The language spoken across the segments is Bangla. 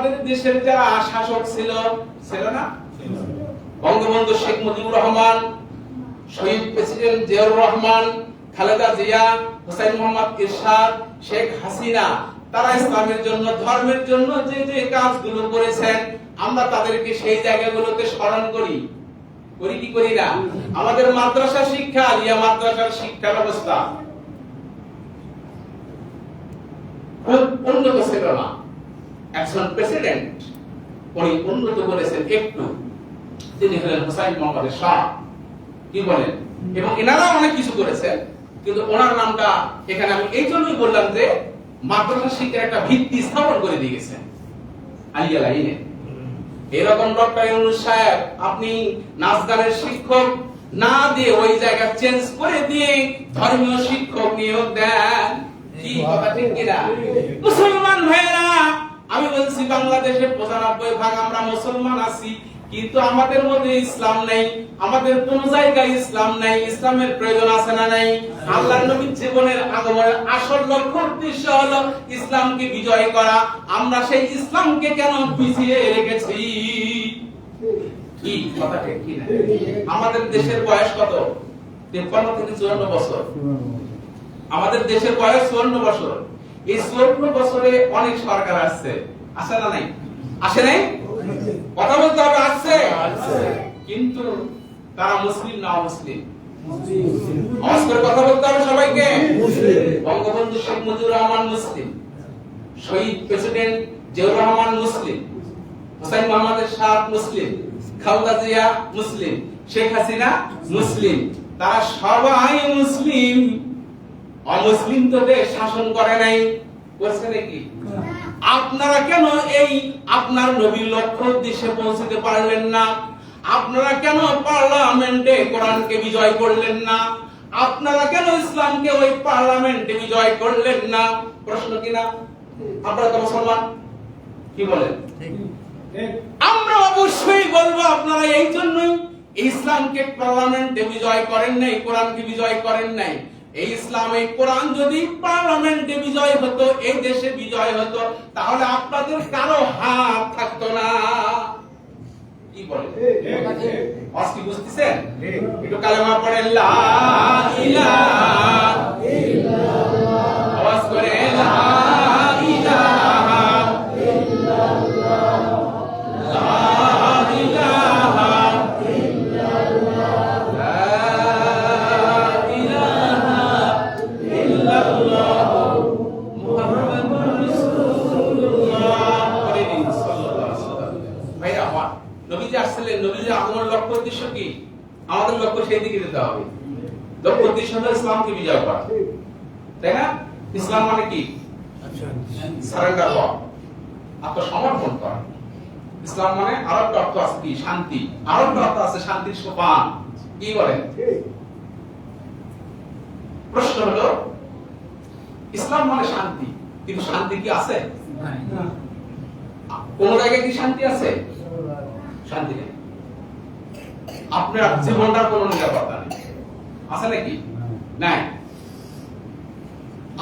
আমাদের দেশের যারা শাসক ছিল না, বঙ্গবন্ধু শেখ মুজিবুর রহমান, শহীদ প্রেসিডেন্ট জিয়াউর রহমান, খালেদা জিয়া, হুসাইন মোহাম্মদ এরশাদ, শেখ হাসিনা, তারা ইসলামের জন্য, ধর্মের জন্য যে যে কাজগুলো করেছেন, আমরা তাদেরকে সেই জায়গাগুলোতে স্মরণ করি কি করি না? আমাদের মাদ্রাসা শিক্ষা, আলিয়া মাদ্রাসার শিক্ষা ব্যবস্থা খুব উন্নত ছিল না। একজন প্রেসিডেন্ট উনি উন্নত করেছেন একটু, তিনি হলেন হুসাইন মোহাম্মদ এরশাদ। কি বলেন? এবং এনারা অনেক কিছু করেছেন, কিন্তু ওনার নামটা এখানে আমি এই জন্যই বললাম যে মাদ্রাসা শিক্ষার একটা ভিত্তি স্থাপন করে দিয়ে গেছেন আলিয়া লাইনে। এরকম ডক্টর ইউনূস সাহেব আপনি নাচ গানের শিক্ষক না দিয়ে ওই জায়গা চেঞ্জ করে দিয়ে ধর্মীয় শিক্ষক নিয়োগ দেন। কি কথা ঠিক কিনা? মুসলমান ভাইরা, আমি বলছি বাংলাদেশে 95% আমরা মুসলমান আছি, কিন্তু আমাদের মধ্যে ইসলাম নেই, আমাদের কোন জায়গায় ইসলাম নাই। ইসলামের প্রয়োজন আছে না নাই? আল্লাহর নবীর জীবনের আগমনের আসল লক্ষ্য উদ্দেশ্য হলো ইসলামকে বিজয় করা। আমরা সেই ইসলামকে কেন পিছিয়ে রেখেছি? কি কথা ঠিক কি না? আমাদের দেশের বয়স কত? 53 থেকে 54 বছর। আমাদের দেশের বয়স 54 বছর। এই 54 বছরে অনেক সরকার আসছে, আসে না নাই? আসে নাই? কথা বলতে হবে, আসছে। কিন্তু তারা মুসলিম না অমুসলিম? আওয়াজ করে কথা বলতে হবে সবাইকে। বঙ্গবন্ধু শেখ মুজিবুর রহমান মুসলিম, শহীদ প্রেসিডেন্ট জিয়াউর রহমান মুসলিম, হুসাইন মোহাম্মদ এরশাদ মুসলিম, খালেদা জিয়া মুসলিম, শেখ হাসিনা মুসলিম। তারা সবাই মুসলিম। অমুসলিম তো দেশ শাসন করে নাই, করছে নাকি? আপনারা কেন এই আপনার নবীর লক্ষ্য উদ্দেশ্যে পৌঁছতে পারলেন না? আপনারা কেন পার্লামেন্টে কোরআনকে বিজয় করলেন না? আপনারা কেন ইসলামকে ওই পার্লামেন্টে বিজয় করলেন না? প্রশ্ন কিনা? আপনারা তো মুসলমান, কি বলেন? আমরা অবশ্যই বলবো আপনারা এই জন্যই ইসলামকে পার্লামেন্টে বিজয় করেন নাই, কোরআনকে বিজয় করেন নাই। এই ইসলাম, এই কোরআন যদি পার্লামেন্টে বিজয় হতো, এই দেশে বিজয় হতো, তাহলে আপনাদের কারো হাত থাকতো না। কি বলে? আজকে বুঝতেছেন? একটু কালেমা পড়েন, লা ইলাহা ইল্লাল্লাহ। আওয়াজ করে লা ইলাহা ইল্লাল্লাহ, লা ইলাহা ইল্লাল্লাহ, লা ইলাহা ইল্লাল্লাহ, মুহাম্মাদুর রাসূলুল্লাহ। সাল্লাল্লাহু আলাইহি ওয়াসাল্লাম। ভাইরা আমার, নবীজি আসলেন, নবীজি আগমনের লক্ষ্য উদ্দেশ্য কি? আমাদের লক্ষ্য সেই দিকে যেতে হবে। লক্ষ্য উদ্দেশ্য হলো ইসলামকে বিজয় করা, তাই না? ইসলাম মানে কি? সারেন্ডার করা, আত্মসমর্পণ করা। ইসলাম মানে আরব অর্থ আছে কি? শান্তি। আরব অর্থ আছে শান্তির সোপান। কি বলেন? প্রশ্ন হলো, ইসলাম মানে শান্তি, কিন্তু শান্তি কি আছে? কোন জায়গায় কি শান্তি আছে? শান্তি নেই। আপনার জীবনটার কোনো নিরাপত্তা নেই, আছে নাকি? নাই।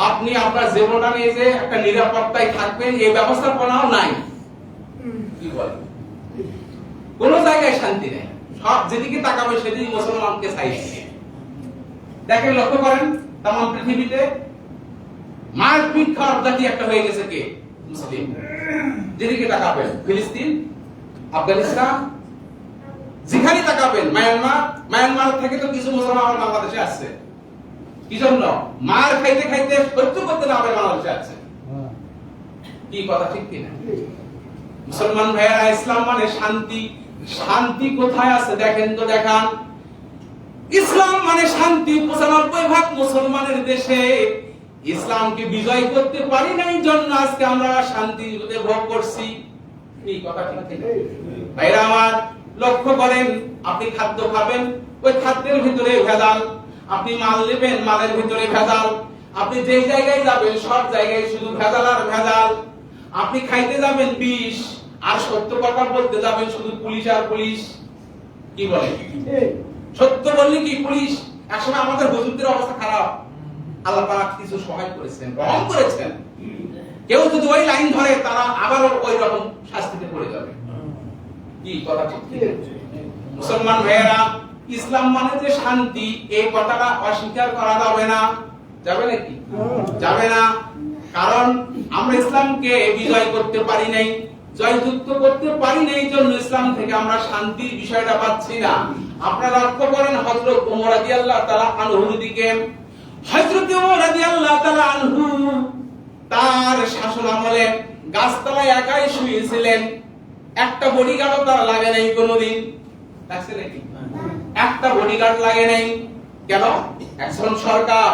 আপনি আপনার জীবনটা নিয়ে যে একটা নিরাপত্তায় থাকবেন, এই ব্যবস্থাপনাও নাই। কি বলেন? কোন জায়গায় শান্তি নেই। সব যেদিকে তাকাবে সেদিকে মুসলমানকে চাইছে। দেখেন, লক্ষ্য করেন, তাম পৃথিবীতে মারপিট খাওয়ার জাতি একটা হয়ে গেছে কে? মুসলিম। যেদিকে তাকাবেন, ফিলিস্তিন, আফগানিস্তান, যেখানে তাকাবেন, মায়ানমার থেকে তো কিছু মুসলমান বাংলাদেশে আসছে। কি জন্য? মার খাইতে খাইতে সহ্য করতে না পারে বাংলাদেশে আসছে। কি কথা ঠিক কিনা? মুসলমান ভাইয়েরা, ইসলাম মানে শান্তি। শান্তি কোথায় আছে দেখেন তো, দেখান। ইসলাম মানে শান্তি। 95% মুসলমানের দেশে ইসলামকে বিজয় করতে পারি নাই, জন্য আজকে আমরা শান্তি ভোগ করছি। এই কথা ঠিক কিনা? ভাইরা আমার, লক্ষ্য করেন, আপনি খাদ্য খাবেন, ওই খাদ্যের ভিতরে ভেজাল। আপনি মাল নেবেন, মালের ভিতরে ভেজাল। আপনি যে জায়গায় যাবেন, সব জায়গায় শুধু ভেজাল আর ভেজাল। আপনি খাইতে যাবেন বিষ, আর সত্য কথা বলতে যাবেন শুধু পুলিশ আর পুলিশ। কি বলে? সত্য বললে কি পুলিশ? একসময় আমাদের হুজুরদের অবস্থা খারাপ, আল্লাহ পাক কিছু সহায় করেছেন, রহম করেছেন। কেউ যদি ওই লাইন ধরে, তারা আবারও ওই রকম পড়ে যাবে। কি কথা ঠিক? মুসলমান ভাইয়েরা, ইসলাম মানে যে শান্তি, এই কথাটা অস্বীকার করা যাবে না। যাবে নাকি? যাবে না। কারণ আমরা ইসলামকে বিজয় করতে পারি নাই, জয়যুক্ত করতে পারি নাই, জন্য ইসলাম থেকে আমরা শান্তির বিষয়টা পাচ্ছি না। আপনারা লক্ষ্য করেন হযরত ওমর রাদিয়াল্লাহু তাআলা আনহুর দিকে। হযরত ওমর রাদিয়াল্লাহু তাআলা আনহু তার শাসন আমলে গাছতলায় একাই শুয়েছিলেন, একটা বডিগার্ডও তার লাগে নাই কোনোদিন। লাগছে নাকি? একটা বডিগার্ড লাগে নাই। কেন? একজন সরকার,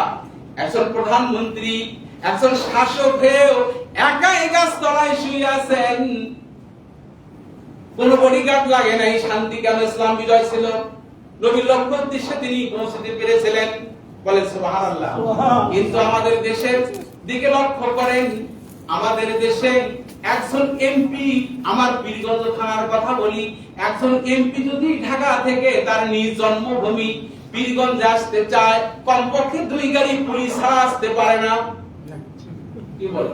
একজন প্রধানমন্ত্রী, একজন শাসক হয়েও একাই গাছতলায় শুয়ে আছেন, কোন বডিগার্ড লাগে নাই। শান্তি কেন? ইসলাম বিজয় ছিল। নবীর লক্ষ্য উদ্দেশ্যে তিনি পৌঁছতে পেরেছিলেন। বলেন সুবহানাল্লাহ। কিন্তু আমাদের দেশের দিকে লক্ষ্য করেন, আমাদের দেশে একজন এমপি, আমার পীরগঞ্জ থানার কথা বলি, একজন এমপি যদি ঢাকা থেকে তার নিজ জন্মভূমি পীরগঞ্জে আসতে চায়, কমপক্ষে 2 গাড়ি পুলিশ ছাড়া আসতে পারে না। কি বলে?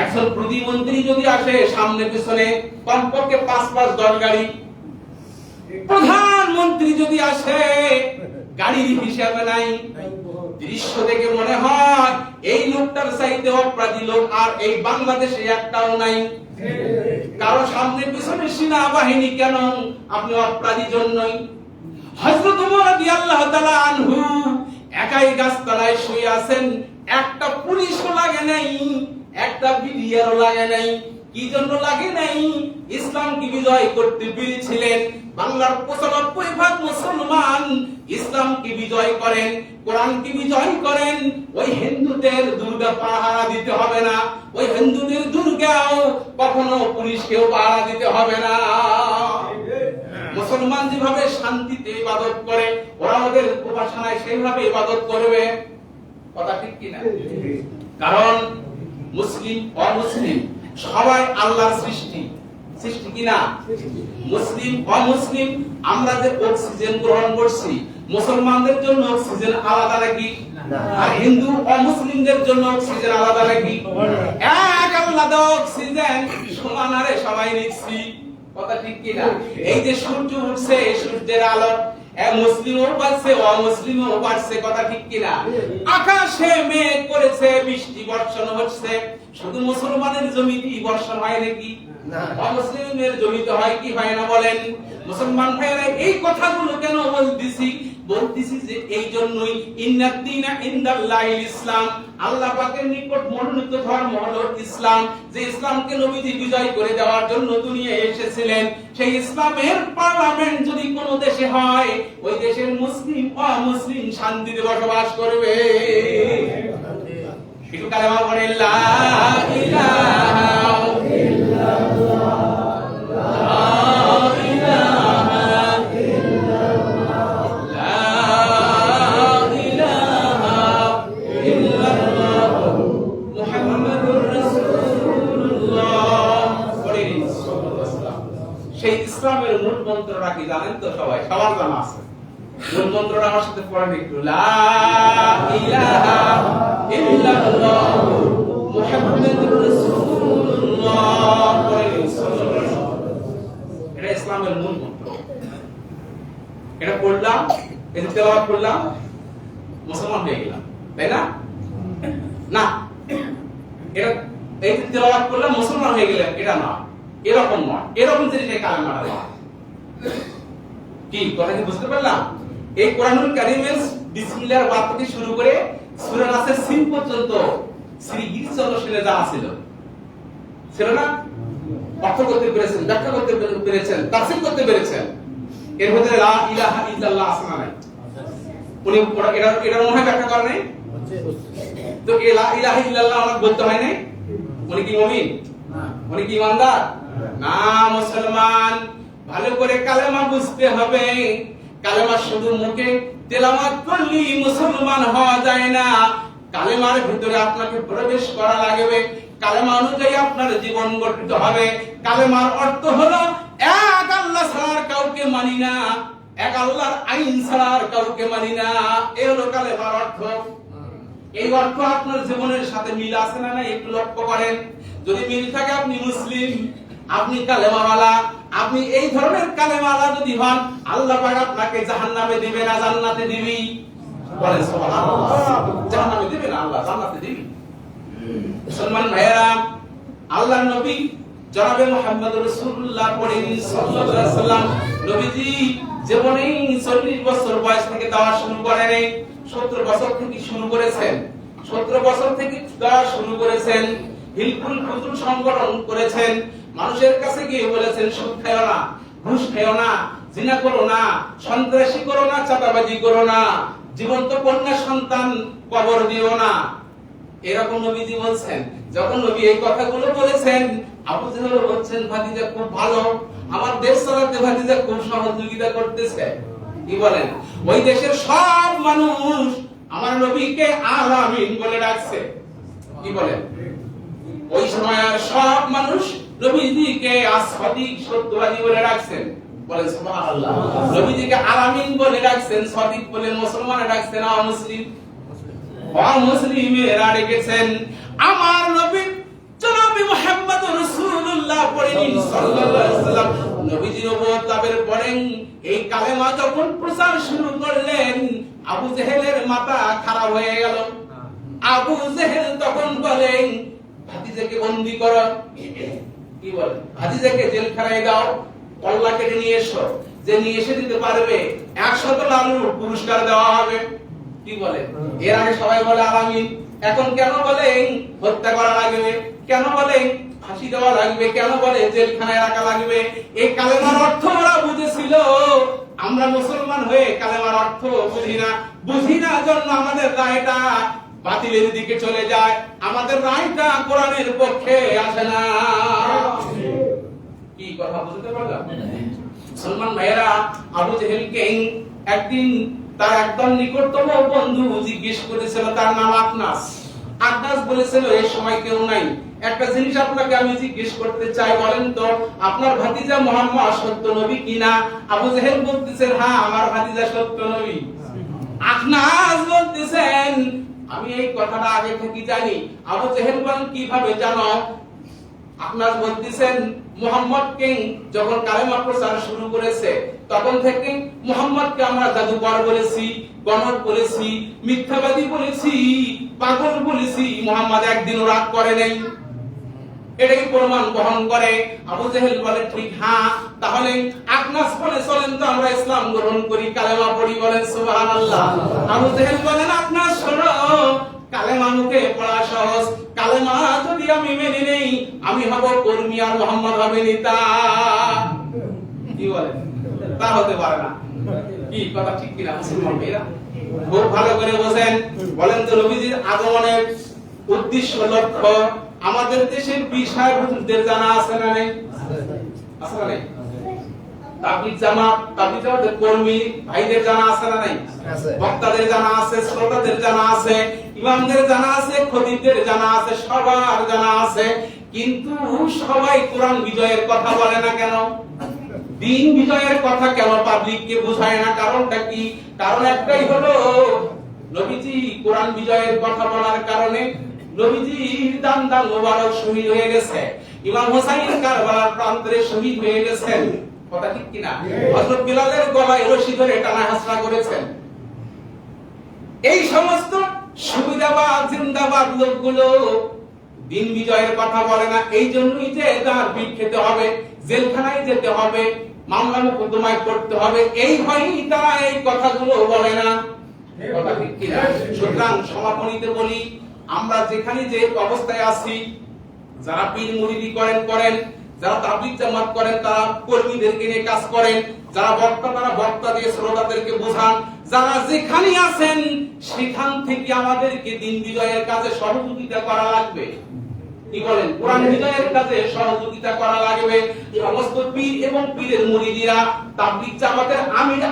একজন প্রতিমন্ত্রী যদি আসে সামনে পিছনে কমপক্ষে 5-10 গাড়ি। প্রধানমন্ত্রী যদি আসে গাড়ির হিসাবে নাই। দৃশ্য দেখে মনে হয় এই লোকটার চাইতে অপরাধী লোক আর এই বাংলাদেশে একটাও নাই। কারণ সামনে পিছনে সেনাবাহিনী কেন? আপনি অপরাধী জন্যই। হযরত ওমর রাদিয়াল্লাহু তাআলা আনহু একাই গাছতলায় শুয়ে আছেন, একটা পুলিশও লাগে নাই, একটা বিডিআরও লাগে নাই। কি জন্য লাগে নাই? ইসলামকে বিজয় করতে পেরেছিলেন। বাংলার 95% মুসলমান ইসলামকে বিজয় করেন, কোরআনকে বিজয় করেন। ওই হিন্দুদের দুর্গা পাহারা দিতে হবে না, ওই হিন্দুদের দুর্গাও কখনো পুলিশকেও পাহারা দিতে হবে না। মুসলমান যেভাবে শান্তিতে ইবাদত করে, ওরা ওদের উপাসনায় সেইভাবে ইবাদত করবে। কথা ঠিক কি না? কারণ মুসলিম অমুসলিম সবাই আল্লাহর সৃষ্টি। সৃষ্টি কি না? মুসলিম অমুসলিম আমরা যে অক্সিজেন গ্রহণ করছি, মুসলমানদের জন্য অক্সিজেন আলাদা নাকি? আর হিন্দু অমুসলিমদের জন্য অক্সিজেন আলাদা নাকি? এক আলাদা অক্সিজেন সমান হারে সবাই নিচ্ছি। কথা ঠিক কি না? এই যে সূর্য উঠছে, সূর্যের আলো মুসলিমও পাচ্ছে অমুসলিমও পাচ্ছে। কথা ঠিক কি না? আকাশে মেঘ করেছে, বৃষ্টি বর্ষণ হচ্ছে, শুধু মুসলমানের জমিতেই বর্ষণ হয় নাকি? অমুসলিমের জমিতে হয় কি হয় না বলেন? মুসলমান ভাইরা এই কথাগুলো কেন বলতেছি? বলতেছি যে এই জন্যই, ইন্নাদ দীনা ইনদাল্লাহিল ইসলাম, আল্লাহ পাকের নিকট মনোনীত ধর্ম হলো ইসলাম। যে ইসলামকে নবীজি বিজয় করে দেওয়ার জন্য দুনিয়ায় এসেছিলেন, সেই ইসলামের পার্লামেন্ট যদি কোন দেশে হয়, ওই দেশের মুসলিম অমুসলিম শান্তিতে বসবাস করবে। একটু কালেমা পড়ে লা ইলাহা ইসলামের মূল মন্ত্রটা কি জানেন তো? সবাই সবার জানা আছে। মূল মন্ত্রটা আমার সাথে পড়েন একটু। লা ইলাহা ইল্লাল্লাহ মুহাম্মাদুর রাসূলুল্লাহ। এটা ইসলামের মূল মন্ত্র। এটা পড়লাম, এটা তেলাওয়াত করলাম, মুসলমান হয়ে গেলাম, তাই না? না, এটা এই তেলাওয়াত করলাম মুসলমান হয়ে গেলাম, এটা না, এরকম নয়। এরকম জিনিস কালেমা না। কি কথা কি বুঝতে পারলাম? এই কোরআনুল কারীমের বিসমিল্লাহর বাদ থেকে শুরু করে সূরা নাসের সিন পর্যন্ত শ্রী গিরিশচন্দ্র সেনের যা ছিল, ছিল না? অর্থ করতে পেরেছেন, ব্যাখ্যা করতে পেরেছেন, তাফসীর করতে পেরেছেন। এর ভিতরে লা ইলাহা ইল্লাল্লাহ আছে না নাই? উনি এটা মনে হয় ব্যাখ্যা করেন নাই? তো এই লা ইলাহা ইল্লাল্লাহ আমাকে বলতে হয় নাই? উনি কি মুমিন? উনি কি ইমানদার? না, মুসলমান। ভালো করে কালেমা বুঝতে হবে। কালেমা শুধু মুখে তেলাওয়াত করলেই মুসলমান হওয়া যায় না। কালেমার ভিতরে আপনাকে প্রবেশ করা লাগবে। কালেমা অনুযায়ী আপনার জীবন গঠিত হবে। কালেমার অর্থ হলো এক আল্লাহ ছাড়া কাউকে মানি না, এক আল্লাহর আইন ছাড়া কাউকে মানি না। এই হলো কালেমার অর্থ। এই অর্থ আপনার জীবনের সাথে মিল আছে না? একটু লক্ষ্য করেন। যদি মিল থাকে আপনি মুসলিম, আপনি কালেমাওয়ালা, আপনি এই ধরনের কালেমাওয়ালা যদি হন, আল্লাহ পাক আপনাকে জাহান্নামে দিবে না জান্নাতে দিবি? বলেন সুবহানাল্লাহ। জাহান্নামে দিবে না, আল্লাহ জান্নাতে দিবি। মুসলমান ভাইয়েরা, আল্লাহর নবী জনাবে মুহাম্মদ রাসূলুল্লাহ সাল্লাল্লাহু আলাইহি ওয়াসাল্লাম নবীজি জীবনে 40 বছর বয়স থেকে দাওয়াত শুরু করেন, 70 বছর থেকে শুরু করেছেন। 70 বছর থেকে দাওয়াত শুরু করেছেন, হিলকুল ফুতুল সংগঠন করেছেন, মানুষের কাছে গিয়ে বলেছেন সুদ খাও না, ঘুষ খাও না, জিনা করো না, সন্ত্রাসী করো না, চাঁদাবাজি করো না, জীবন্ত কন্যা সন্তান কবর দিও না। এরকম নবীজি বলছেন। যখন নবী এই কথাগুলো বলেছেন, আবু জাহেল বলছেন ভাতিজা খুব ভালো, আমার দেশ চালাতে ভাতিজা খুব সহযোগিতা করতেছে। কি বলেন? ওই দেশের সব মানুষ আমার নবীকে আল আমিন বলে ডাকছে। কি বলেন? ওই সময় আর সব মানুষ নবীজিকে আসদিক সত্যবাদী বলে ডাকছেন। বলেন সুবহানাল্লাহ। নবীজিকে আল আমিন বলে ডাকছেন, সদিক বলে মুসলমানরা ডাকছেন, মুসলিম মুসলিমেরা ডেকেছেন। আমার নবী জনাবে মুহাম্মদ রাসূলুল্লাহ সাল্লাল্লাহু আলাইহি ওয়াসাল্লাম নবীজির নবুয়ত লাভের পরে এই কালেমা যখন প্রচার শুরু করলেন, আবু জেহেলের মাথা খারাপ হয়ে গেল। আবু জেহেল তখন বলেন ভাতিজাকে বন্দী করো। কি বলে? ভাতিজাকে জেলখানায় দাও, কল্লা কেটে নিয়ে এসো, যে নিয়ে এসে দিতে পারবে 100 লালুর পুরস্কার দেওয়া হবে। কি বলে? এর আগে সবাই বলে আলামিন, এখন কেন বলে হত্যা করা লাগবে, কেন বলে ফাঁসি দেওয়া লাগবে, কেন বলে জেলখানায় রাখা লাগবে? এই কালেমার অর্থ ওরা বুঝেছিল, আমরা মুসলমান হয়ে কালেমার অর্থ বুঝি না জন্য আমাদের রায়টা বাতিলের দিকে চলে যায়, আমাদের রায়টা কোরআনের পক্ষে আসে না। কি কথা বুঝতে পারলাম? মুসলমান ভাইয়েরা, আবু জেহেলকে একদিন তার একদম নিকটতম বন্ধু জিজ্ঞেস করেছিল, তার নাম আকনাস। আকনাস বলেছিল এই সময় কেউ নাই, একটা জিনিস আপনাকে আমি জিজ্ঞেস করতে চাই, বলেন তো আপনার ভাতিজা মুহাম্মদ সত্য নবী কিনা? আবু জেহেল বলতেছেন হ্যাঁ আমার ভাতিজা সত্য নবী। আকনাস বলতেছেন আমি এই কথাটা আগে থেকে জানি। আবু জেহেল বলেন কিভাবে জানো? আকনাস বলতেছেন মুহাম্মদকে যখন কালেমা প্রচার শুরু করেছে তখন থেকে মুহাম্মদকে আমরা জাদুকর বলেছি, গণক বলেছি, মিথ্যাবাদী বলেছি, পাগল বলেছি, মুহাম্মদ একদিনও রাগ করে নাই। এটাই প্রমাণ বহন করে। আবু জেহেল বলে ঠিক হ্যাঁ, তাহলে আকনাস বলে চলেন তো আমরা ইসলাম গ্রহণ করি, কালেমা পড়ি। বলেন সুবহানাল্লাহ। আবু জেহেল বলেন আকনাস শোনো, কালেমা মুখে পড়া সহজ, কালেমা যদি আমি মেনে নেই আমি হব কর্মী আর মুহাম্মদ হবে নেতা। কি বলেন? তা হতে পারে না। কি কথা ঠিক কিনা মুসলমান ভাইরা? খুব ভালো করে বোঝেন। বলেন তো নবীজির আগমনের উদ্দেশ্য লক্ষ্য আমাদের দেশের বিষয় হুজুরদের জানা আছে না নেই? আছে না নেই? তাবলীগ জামাত, তাবলীগ জামাতের কর্মী ভাইদের জানা আছে না নাই? বক্তাদের জানা আছে, শ্রোতাদের জানা আছে, ইমামদের জানা আছে, খতিবদের জানা আছে, সবার জানা আছে। কিন্তু সবাই কোরআন বিজয়ের কথা বলে না কেন? দিন বিজয়ের কথা কেন পাবলিককে বোঝায় না? কারণটা কি? কারণ একটাই হলো, নবীজি কোরআন বিজয়ের কথা বলার কারণে নবীজির দান মোবারক শহীদ হয়ে গেছে। ইমাম হোসাইন কারবালার প্রান্তরে শহীদ হয়ে গেছেন। কথা ঠিক কিনা? হযরত বিলালের গলায় রশি ধরে টানা হাসরা করেছেন। এই সমস্ত সুবিধাবাদ জিন্দাবাদ লোকগুলো দিন বিজয়ের কথা বলে না। এই জন্যই যে তার পিঠ খেতে হবে, জেলখানায় যেতে হবে, মামলা মোকদ্দমায় করতে হবে, এই ভয়েই তারা এই কথাগুলো বলে না। কথা ঠিক কিনা? সুতরাং সমাপনীতে বলি, আমরা যেখানে যে অবস্থায় আছি, যারা পীর মুরিদি করেন, যারা তাবলীগ জামাত করেন তারা কর্মীদেরকে নিয়ে কাজ করেন, যারা বক্তা তারা বক্তা দিয়ে শ্রোতাদেরকে বোঝান, যারা যেখানে আছেন সেখান থেকে আমাদেরকে দিন বিজয়ের কাজে সহযোগিতা করা লাগবে। কি বলেন? কোরআন বিজয়ের কাজে সহযোগিতা করা লাগবে। সমস্ত পীর এবং পীরের মুরিদিরা, তাবলীগ জামাতের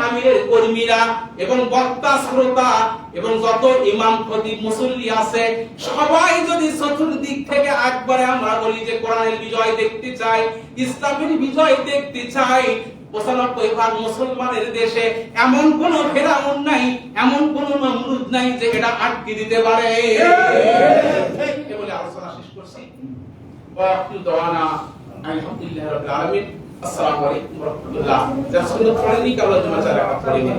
আমিরের কর্মীরা এবং বক্তা শ্রোতা এবং যত ইমাম খতিব মুসল্লি আছে সবাই যদি চতুর্দিক থেকে একবারে আমরা বলি যে কোরআনের বিজয় দেখতে চাই, ইসলামের বিজয় দেখতে চাই, ৯৫% মুসলমানের দেশে এমন কোন ফেরাউন নাই, এমন কোন নমরুদ নাই যে এটা আটকে দিতে পারে। বলে আলোচনা শেষ করছি। ওয়া আখিরু দাওয়ানা আলহামদুলিল্লাহ রাব্বিল আলামিন। আসসালামু আলাইকুম ওয়া রাহমাতুল্লাহ। যারা সুন্নাত পড়েননি কারো জন্য চারা পড়ে নিন।